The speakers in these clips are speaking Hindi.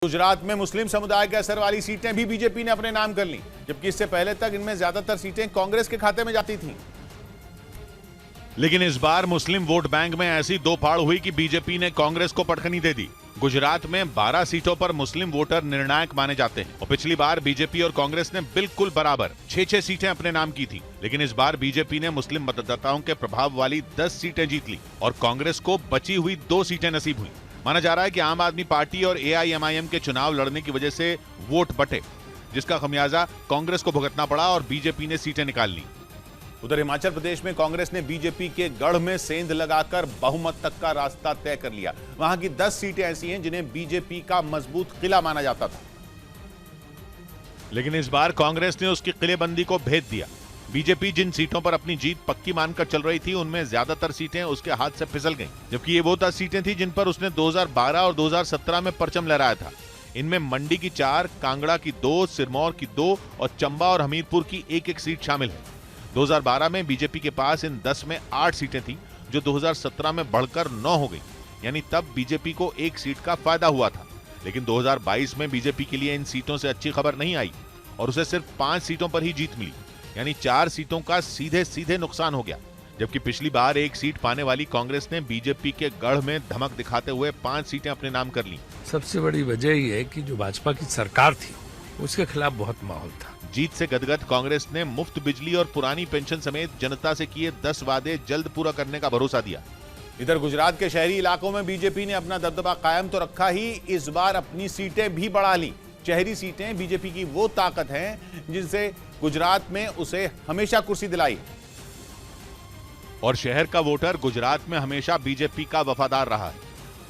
गुजरात में मुस्लिम समुदाय के असर वाली सीटें भी बीजेपी ने अपने नाम कर ली, जबकि इससे पहले तक इनमें ज्यादातर सीटें कांग्रेस के खाते में जाती थीं। लेकिन इस बार मुस्लिम वोट बैंक में ऐसी दो फाड़ हुई कि बीजेपी ने कांग्रेस को पटखनी दे दी। गुजरात में 12 सीटों पर मुस्लिम वोटर निर्णायक माने जाते हैं और पिछली बार बीजेपी और कांग्रेस ने बिल्कुल बराबर 6-6 सीटें अपने नाम की थी। लेकिन इस बार बीजेपी ने मुस्लिम मतदाताओं के प्रभाव वाली 10 सीटें जीत ली और कांग्रेस को बची हुई 2 सीटें नसीब हुई। माना जा रहा है कि आम आदमी पार्टी और AIMIM के चुनाव लड़ने की वजह से वोट बटे, जिसका खमियाजा कांग्रेस को भुगतना पड़ा और बीजेपी ने सीटें निकाल ली। उधर हिमाचल प्रदेश में कांग्रेस ने बीजेपी के गढ़ में सेंध लगाकर बहुमत तक का रास्ता तय कर लिया। वहां की 10 सीटें ऐसी हैं जिन्हें बीजेपी का मजबूत किला माना जाता था। लेकिन इस बार कांग्रेस ने उसकी किलेबंदी को भेद दिया। बीजेपी जिन सीटों पर अपनी जीत पक्की मानकर चल रही थी, उनमें ज्यादातर सीटें उसके हाथ से फिसल गईं, जबकि ये वो 10 सीटें थी जिन पर उसने 2012 और 2017 में परचम लहराया था। इनमें मंडी की 4, कांगड़ा की 2, सिरमौर की 2 और चंबा और हमीरपुर की 1-1 सीट शामिल है। 2012 में बीजेपी के पास इन 10 में 8 सीटें थी, जो 2017 में बढ़कर 9 हो गई, यानी तब बीजेपी को 1 सीट का फायदा हुआ था। लेकिन 2022 में बीजेपी के लिए इन सीटों से अच्छी खबर नहीं आई और उसे सिर्फ 5 सीटों पर ही जीत मिली, यानी 4 सीटों का सीधे नुकसान हो गया। जबकि पिछली बार 1 सीट पाने वाली कांग्रेस ने बीजेपी के गढ़ में धमक दिखाते हुए 5 सीटें अपने नाम कर ली। सबसे बड़ी वजह यह है कि जो भाजपा की सरकार थी उसके खिलाफ बहुत माहौल था। जीत से गदगद कांग्रेस ने मुफ्त बिजली और पुरानी पेंशन समेत जनता से किए 10 वादे जल्द पूरा करने का भरोसा दिया। इधर गुजरात के शहरी इलाकों में बीजेपी ने अपना दबदबा कायम तो रखा ही, इस बार अपनी सीटें भी बढ़ा ली। शहरी सीटें बीजेपी की वो ताकत हैं जिनसे गुजरात में उसे हमेशा कुर्सी दिलाई और शहर का वोटर गुजरात में हमेशा बीजेपी का वफादार रहा है।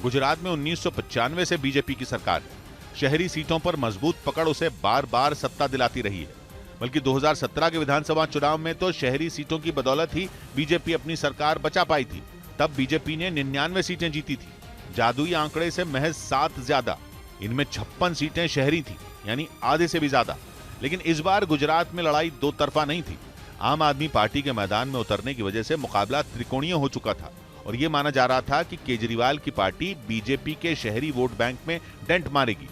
गुजरात में 1995 से बीजेपी की सरकार है। शहरी सीटों पर मजबूत पकड़ उसे बार बार सत्ता दिलाती रही है। बल्कि 2017 के विधानसभा चुनाव में तो शहरी सीटों की बदौलत ही बीजेपी अपनी सरकार बचा पाई थी। तब बीजेपी ने 99 सीटें जीती थी, जादुई आंकड़े से महज 7 ज्यादा। इनमें 56 सीटें शहरी थी, यानी आधे से भी ज्यादा। लेकिन इस बार गुजरात में लड़ाई दो तरफा नहीं थी। आम आदमी पार्टी के मैदान में उतरने की वजह से मुकाबला त्रिकोणीय हो चुका था और यह माना जा रहा था कि केजरीवाल की पार्टी बीजेपी के शहरी वोट बैंक में डेंट मारेगी।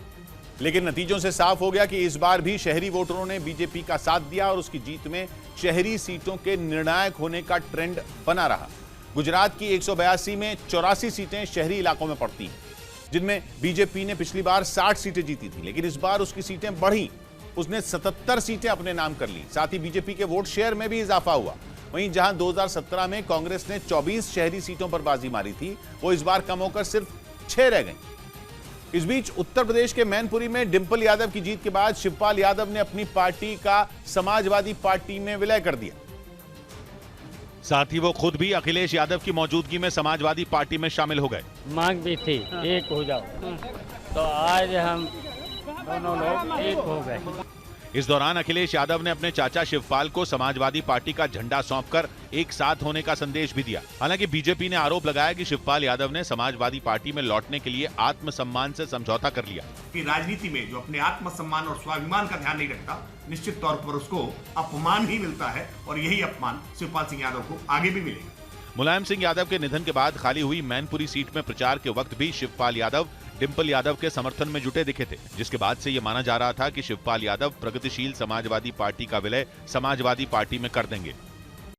लेकिन नतीजों से साफ हो गया कि इस बार भी शहरी वोटरों ने बीजेपी का साथ दिया और उसकी जीत में शहरी सीटों के निर्णायक होने का ट्रेंड बना रहा। गुजरात की 182 में 84 सीटें शहरी इलाकों में पड़ती हैं, जिनमें बीजेपी ने पिछली बार 60 सीटें जीती थी। लेकिन इस बार उसकी सीटें बढ़ी, उसने 77 सीटें अपने नाम कर ली। साथ ही बीजेपी के वोट शेयर में भी इजाफा हुआ। वहीं जहां 2017 में कांग्रेस ने 24 शहरी सीटों पर बाजी मारी थी, वो इस बार कम होकर सिर्फ 6 रह गई। इस बीच उत्तर प्रदेश के मैनपुरी में डिंपल यादव की जीत के बाद शिवपाल यादव ने अपनी पार्टी का समाजवादी पार्टी में विलय कर दिया। साथ ही वो खुद भी अखिलेश यादव की मौजूदगी में समाजवादी पार्टी में शामिल हो गए। मांग भी थी एक हो जाओ, तो आज हम दोनों लोग एक हो गए। इस दौरान अखिलेश यादव ने अपने चाचा शिवपाल को समाजवादी पार्टी का झंडा सौंपकर एक साथ होने का संदेश भी दिया। हालांकि बीजेपी ने आरोप लगाया कि शिवपाल यादव ने समाजवादी पार्टी में लौटने के लिए आत्मसम्मान से समझौता कर लिया। कि राजनीति में जो अपने आत्मसम्मान और स्वाभिमान का ध्यान नहीं रखता, निश्चित तौर पर उसको अपमान ही मिलता है और यही अपमान शिवपाल सिंह यादव को आगे भी मिलेगा। मुलायम सिंह यादव के निधन के बाद खाली हुई मैनपुरी सीट में प्रचार के वक्त भी शिवपाल यादव डिंपल यादव के समर्थन में जुटे दिखे थे, जिसके बाद से यह माना जा रहा था कि शिवपाल यादव प्रगतिशील समाजवादी पार्टी का विलय समाजवादी पार्टी में कर देंगे।